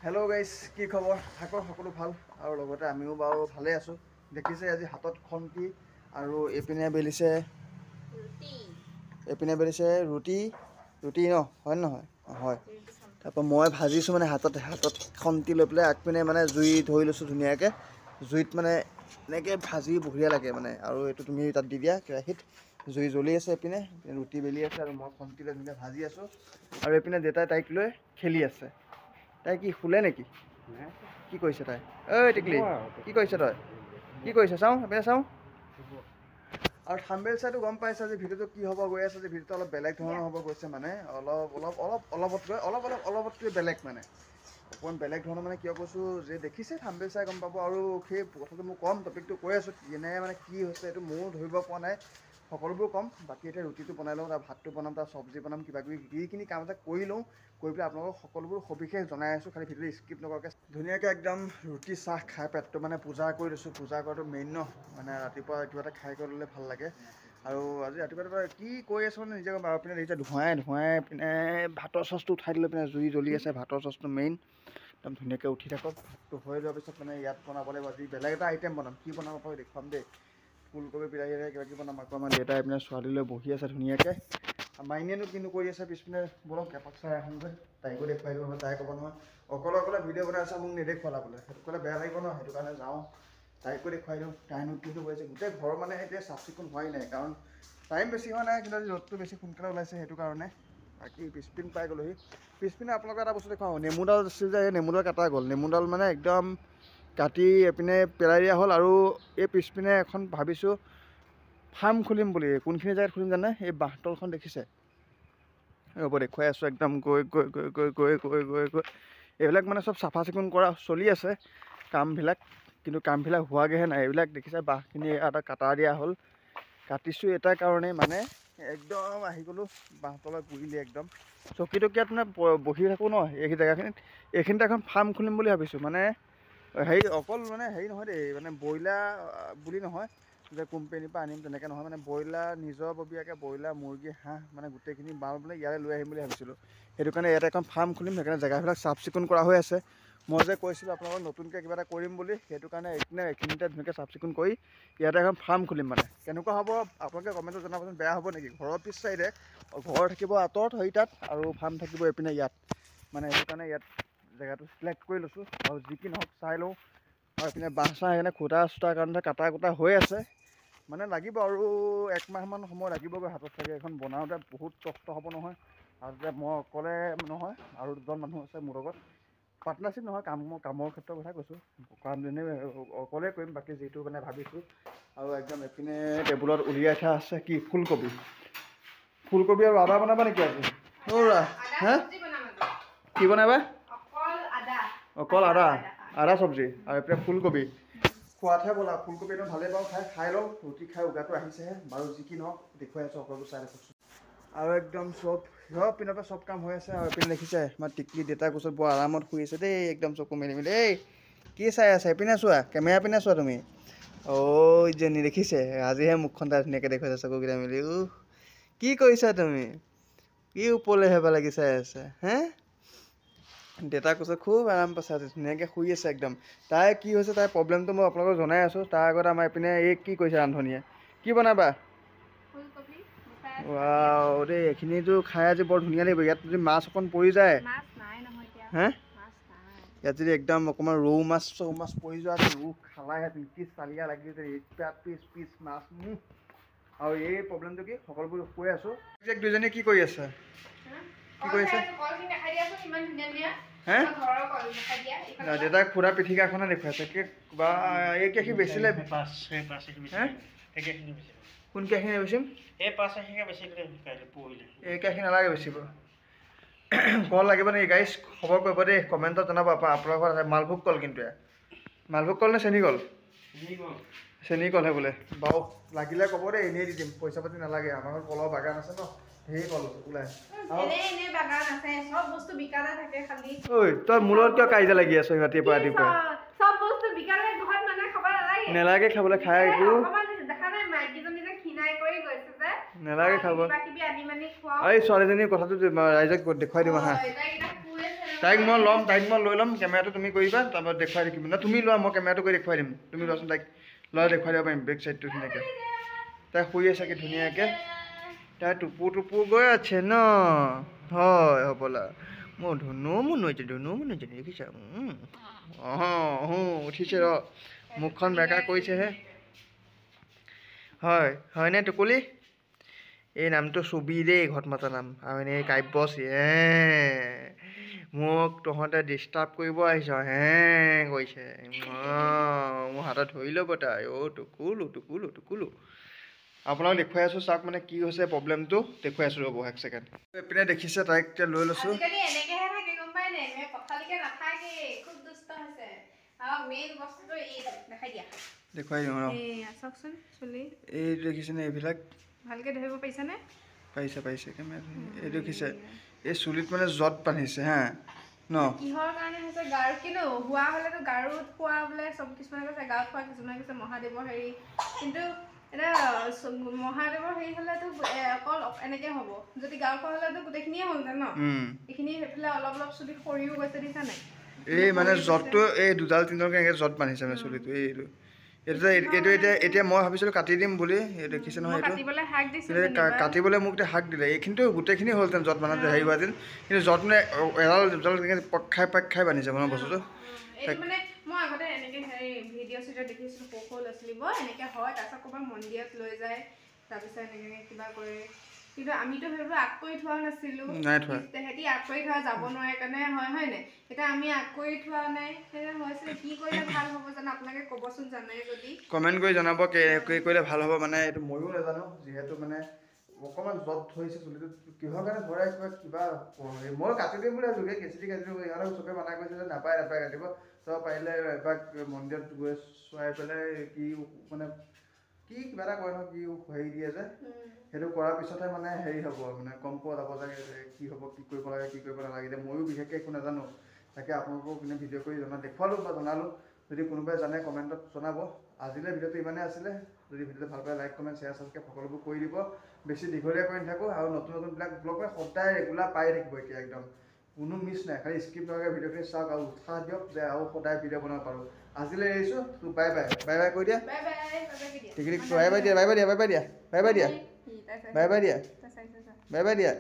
Hello' guys, কি খবৰ? থাকক সকলো ভাল আৰু লগতে আমিও বাৰু ভালে আছোঁ। দেখিছে আজি হাতত খন্তি আৰু এইপিনে বেলিছে ৰুটি ন হয় নহয়? হয়। তাৰপৰা মই ভাজিছোঁ মানে হাতত খন্তি লৈ পেলাই আগপিনে মানে জুই ধৰি লৈছোঁ ধুনীয়াকৈ। জুইত মানে এনেকৈ ভাজি বঢ়িয়া লাগে মানে। আৰু এইটো তুমি তাত দি দিয়া কেৰাহীত, জুই জ্বলি আছে। এইপিনে ৰুটি বেলি আছে আৰু মই খন্তি লৈ ধুনীয়াকৈ ভাজি আছোঁ। আৰু এইপিনে দেউতাই তাইক লৈ খেলি আছে। তাই কি শুলে নেকি? কি কৰিছে তাই? ঐ টিকলি, কি কৰিছ তই? কি কৰিছ চাওঁ, এইপিনে চাওঁ। আৰু থাম্বনেইল চাইতো গম পাইছা যে ভিডিঅ'টো কি হ'ব গৈ আছে, যে ভিডিঅ'টো অলপ বেলেগ ধৰণৰ হ'ব গৈছে মানে অলপতকৈ বেলেগ মানে। অকণমান বেলেগ ধৰণৰ মানে কিয় কৈছোঁ যে দেখিছে থাম্বনেইল চাই গম পাব। আৰু সেই কথাটো মই ক'ম, টপিকটো কৈ আছোঁ কেনে মানে কি হৈছে এইটো ময়ো ধৰিব পৰা নাই। সকলোবোৰ ক'ম। বাকী এতিয়া ৰুটিটো বনাই লওঁ, তাৰ ভাতটো বনাম, তাৰ চব্জি বনাম, কিবাকিবি যিখিনি কাম এটা কৰি লওঁ, কৰি পেলাই আপোনালোকক সকলোবোৰ সবিশেষ জনাই আছোঁ। খালি ভিডিঅ'টো স্কিপ নকৰাকৈ ধুনীয়াকৈ একদম ৰুটি চাহ খাই পেটটো মানে পূজা কৰি লৈছোঁ। পূজা কৰাটো মেইন ন, মানে ৰাতিপুৱা কিবা এটা খাই কৰি ল'লে ভাল লাগে। আৰু আজি ৰাতিপুৱা কি কৰি আছোঁ মানে নিজে গম পাওঁ। পিনে এতিয়া ধোঁৱাই পিনে ভাতৰ চচটো উঠাই দিলৈ পিনে জুই জ্বলি আছে। ভাতৰ চচটো মেইন একদম ধুনীয়াকৈ উঠি থাকক। ভাতটো হৈ যোৱাৰ পিছত মানে ইয়াত বনাব লাগিব। আজি বেলেগ এটা আইটেম বনাম, কি বনাব পাৰোঁ দেখুৱাম দেই। ফুলকবি বিলাহী কিবাকিবি বনাম। আকৌ আমাৰ দেউতাই পিনে ছোৱালীলৈ বহি আছে ধুনীয়াকৈ। মাইনীয়েনো কিনো কৰি আছে পিছপিনে, বলক এপাক চাই আহোঁগৈ। তাইকো দেখুৱাই দিওঁ, তাই ক'ব নহয় অকলে ভিডিঅ' বনাই আছে, মোক নেদেখুৱালা বোলে। সেইটো ক'লে বেয়া লাগিব ন, সেইটো কাৰণে যাওঁ তাইকো দেখুৱাই দিওঁ। তাইনো কিনো কৰি আছে। গোটেই ঘৰ মানে এতিয়া চাফ চিকুণ হোৱাই নাই, কাৰণ টাইম বেছি হোৱা নাই, কিন্তু আজি ৰ'দটো বেছি সোনকালে ওলাইছে সেইটো কাৰণে। বাকী পিছপিন পাই গ'লোহি। পিছপিনে আপোনালোকৰ এটা বস্তু দেখুৱাওঁ, নেমুডাল আছিল যে এই নেমুডাল কাটা গ'ল। নেমুডাল মানে একদম কাটি এইপিনে পেলাই দিয়া হ'ল। আৰু এই পিছপিনে এখন ভাবিছোঁ ফাৰ্ম খুলিম বুলি। কোনখিনি জেগাত খুলিম জানে? এই বাঁহতলখন দেখিছে? ৰ'ব দেখুৱাই আছোঁ। একদম গৈ এইবিলাক মানে চব চাফা চিকুণ কৰা চলি আছে কামবিলাক, কিন্তু কামবিলাক হোৱাগৈহে নাই। এইবিলাক দেখিছে বাঁহখিনি এটা কাটা দিয়া হ'ল। কাটিছোঁ এটা কাৰণেই মানে একদম আহি গ'লোঁ বাঁহতলত গুৰিলে একদম। চকী তকীয়াত মানে বহি থাকোঁ ন এই জেগাখিনিত। এইখিনিতে এখন ফাৰ্ম খুলিম বুলি ভাবিছোঁ। মানে অকল মানে নহয় দেই, মানে ব্ৰইলাৰ বুলি নহয় যে কোম্পেনীৰ পৰা আনিম তেনেকৈ নহয়। মানে ব্ৰইলাৰ নিজৰববীয়াকৈ ব্ৰইলাৰ, মুৰ্গী, হাঁহ মানে গোটেইখিনি মাল বোলে ইয়ালৈ লৈ আহিম বুলি ভাবিছিলোঁ। সেইটো কাৰণে ইয়াতে এখন ফাৰ্ম খুলিম। সেইকাৰণে জেগাবিলাক চাফ চিকুণ কৰা হৈ আছে। মই যে কৈছিলোঁ আপোনালোকক নতুনকৈ কিবা এটা কৰিম বুলি, সেইটো কাৰণে এইখিনিতে ধুনীয়াকৈ চাফ চিকুণ কৰি ইয়াতে এখন ফাৰ্ম খুলিম। মানে কেনেকুৱা হ'ব আপোনালোকে কমেণ্টত জনাবচোন। বেয়া হ'ব নেকি? ঘৰৰ পিছ চাইডে ঘৰ থাকিব আঁতৰত তাত, আৰু ফাৰ্ম থাকিব এইপিনে ইয়াত। মানে সেইটো কাৰণে ইয়াত জেগাটো চিলেক্ট কৰি লৈছোঁ। আৰু যি কি নহওক চাই লওঁ। আৰু এইপিনে বাঁহ চাহ সেইকাৰণে খুটা চুটাৰ কাৰণে কাটা কুটা হৈ আছে। মানে লাগিব আৰু 1 মাহমান সময় লাগিবগৈ হাতত চাগে। এখন বনাওঁতে বহুত কষ্ট হ'ব নহয়। আৰু যে মই অকলে নহয়, আৰু 2জন মানুহ আছে মোৰ লগত। পাৰ্টনাৰশ্বিপ নহয়, কামৰ ক্ষেত্ৰৰ কথা কৈছোঁ। কামজনে অকলেই কৰিম, বাকী যিটো মানে ভাবিছোঁ। আৰু একদম এইপিনে টেবুলত উলিয়াই থোৱা আছে কি ফুলকবি আৰু আদা বনাবা নেকি আজি? হা কি বনাবা? অকল আদা চব্জি আৰু এইপিনে ফুলকবি। খোৱাতহে ব'লা। ফুলকবি একদম ভালেই পাওঁ খাই লওঁ। ৰুটি খাই উগাৰটো আহিছেহে বাৰু। যি কি নহওক দেখুৱাই আছোঁ, সকলোবোৰ চাই থাককচোন। আৰু একদম চব পিনৰ পৰা চব কাম হৈ আছে। আৰু এইপিনে দেখিছে আমাৰ টিকলি দেউতাৰ কোচত বৰ আৰামত শুই আছে দেই। একদম চকু মেলি এই কি চাই আছে? এইপিনে চোৱা, কেমেৰা পিনে চোৱা তুমি। জনী দেখিছে? আজিহে মুখখন তাই ধুনীয়াকৈ দেখুৱাইছে চকুকেইটা মেলি। কি কৰিছা তুমি? কি ওপৰলৈ হেবা লাগি চাই আছা হে? দেউতাৰ কোচত খুব আৰাম পাইছে আজি, ধুনীয়াকৈ শুই আছে একদম। তাই কি হৈছে, তাইৰ প্ৰব্লেমটো মই আপোনালোকক জনাই আছোঁ। তাৰ আগত আমাৰ এইপিনে কি কৰিছে ৰান্ধনীয়ে? কি বনাবা? ৱাও দেই, এইখিনিতো খাই আজি বৰ ধুনীয়া লাগিব। ইয়াত যদি মাছ অকণ পৰি যায়, হে ইয়াত যদি একদম অকণমান ৰৌ মাছ চৌ মাছ পৰি যোৱা, ৰৌ খালাহে পিচ চালিয়া লাগি পিচ মাছ। আৰু এই প্ৰব্লেমটো কি, সকলোবোৰ কৈ আছোঁ। দুইজনী কি কৰি আছে? কি কৰিছে? হে দেউতাক খুৰা পিঠিকাখনে দেখুৱাইছে। বা এই কেইখিনি বেচিলে কোন কেইখিনি বেচিম? এই কেইখিনি নালাগে বেচিব। কল লাগিব নেকি গাইজ? খবৰ কৰিব দেই, কমেণ্টত জনাব। আপোনালোকৰ ঘৰত মালভোগ কল, কিন্তু মালভোগ কল নে চেনী কল? চেনী কলহে বোলে। বাৰু লাগিলে ক'ব দেই, এনেই দি দিম। পইচা পাতি নালাগে। আমাৰ ঘৰত কলৰ বাগান আছে ন, ধেৰ কল ওলাই। ঐ তই মোৰ লগত কিয় কাজিয়া লাগি আছ ৰাতিপুৱা? নেলাগে খাবলৈ, খাই একো নেলাগে খাব। এই ছোৱালীজনীৰ কথাটো ৰাইজক দেখুৱাই দিম আহা। তাইক মই লৈ ল'ম কেমেৰাটো তুমি কৰিবা তাৰপৰা দেখুৱাই থাকিম না তুমি লোৱা মই কেমেৰাটো কৰি দেখুৱাই দিম তুমি লোৱাচোন তাইক ল'ৰা দেখুৱাই দিব পাৰিম বেক চাইডটো ধুনীয়াকৈ তাই শুই আছে কি ধুনীয়াকৈ তাই টুপুৰ গৈ আছে ন হয় হ'বলা মোৰ ধুনু হৈছে দেখিছা উঠিছে ৰ মুখখন বেকা কৰিছেহে হয়নে টুকুলি এই নামটো চুবি দেই ঘৰত মাতা নাম আৰু এনেই কাব্যশ্ৰী মোক তহঁতে ডিষ্টাৰ্ব কৰিব আহিছ কৈছে মোৰ হাতত ধৰি ল'ব তাই টুকুলো আপোনাক দেখুৱাই আছোঁ চাওক মানে কি হৈছে প্ৰব্লেমটো দেখুৱাই আছোঁ ৰ'ব এক ছেকেণ্ড এইপিনে দেখিছে তাইক এতিয়া লৈ লৈছোঁ দেখুৱাই দিওঁ ৰ এই দেখিছেনে এইবিলাক ভালকে ধৰিব পাৰিছানে পাৰিছে কেমেৰা এই দেখিছে এই চুলিত মানে জট বান্ধিছে হা ন কিহৰ কাৰণে হৈছে গাৰু কিন্তু হোৱা হ'লেতো গাৰুত খোৱা বোলে চব কিছুমানে কৈছে গাৰুত খোৱা কিছুমানে কৈছে মহাদেৱৰ হেৰি কিন্তু এটা মহাদেৱৰ হেৰি হ'লেতো অকল এনেকে হ'ব যদি গাৰু খোৱা হ'লেতো গোটেইখিনিয়ে হ'লহেঁতেন ন এইখিনি সেইফালে অলপ চুলি সৰিও গৈছে দেখিছা নাই এই মানে জটটো এই দুডাল তিনিডালকৈ এনেকৈ জট বান্ধিছে মানে চুলিটো এইটো এতিয়া মই ভাবিছিলোঁ কাটি দিম বুলি দেখিছে নহয় এইটো কাটিবলৈ মোক এতিয়া হাক দিলে এইখিনিতো গোটেইখিনি হ'লহেঁতেন জট বান্ধোতে হেৰি হোৱাহেঁতেন কিন্তু জট মানে এডাল পাক খাই বান্ধিছে মানে বস্তুটো মই আগতে এনেকে হেৰি ভিডিঅ' চিডিঅ' দেখিছিলোঁ সৰু ল'ৰা ছোৱালীবোৰ এনেকে হয় তাৰপিছত ক'ৰবাত মন্দিৰত লৈ যায় তাৰপিছত এনেকে কিবা কৰে কিন্তু আমিতো সেইবোৰ আগ কৰি থোৱা নাছিলোঁ সিহঁতি আগ কৰি থোৱা যাব নোৱাৰে কাৰণে হয় নাই এতিয়া আমি আগ কৰি থোৱা নাই সেইকাৰণে হৈছে কি কৰিলে ভাল হ'ব জানো আপোনালোকে ক'বচোন জানে যদি কমেণ্ট কৰি জনাব কি কৰিলে ভাল হ'ব মানে এইটো ময়ো নাজানো যিহেতু মানে অকণমান জট ধৰিছে চুলিটো কিহৰ কাৰণে ধৰাই কিবা মই কাটি দিম বুলি ভাবিছোঁ কেঁচি কাটি দিব ইহঁতক চবে মানা কৰিছে যে নাপায় কাটিব তই পাৰিলে এবাৰ মন্দিৰত গৈ চোৱাই পেলাই কি মানে কি কিবা এটা কয় নহয় কি হেৰি দিয়ে যে সেইটো কৰাৰ পিছতহে মানে হেৰি হ'ব মানে গম পোৱা যাব যে কি হ'ব কি কৰিব লাগে কি কৰিব নালাগে এতিয়া ময়ো বিশেষকৈ একো নাজানো তাকে আপোনালোকক মানে ভিডিঅ' কৰি দেখুৱালোঁ বা জনালোঁ যদি কোনোবাই জানে কমেণ্টত জনাব আজিলৈ ভিডিঅ'টো ইমানেই আছিলে যদি ভিডিঅ'টো ভাল পায় লাইক কমেণ্ট শ্বেয়াৰ ছাবস্ক্ৰাইব সকলোবোৰ কৰি দিব বেছি দীঘলীয়া কৰি নাথাকোঁ আৰু নতুনবিলাক ব্লগ সদায় ৰেগুলাৰ পাই থাকিব এতিয়া একদম কোনো মিছ নাই খালি স্কিপ নকৰাকৈ ভিডিঅ'খিনি চাওক আৰু উৎসাহ দিয়ক যে আৰু সদায় ভিডিঅ' বনাব পাৰোঁ আজিলৈ এৰিছোঁ তোৰ বাই বাই কৈ দিয়া বাই বাই দিয়া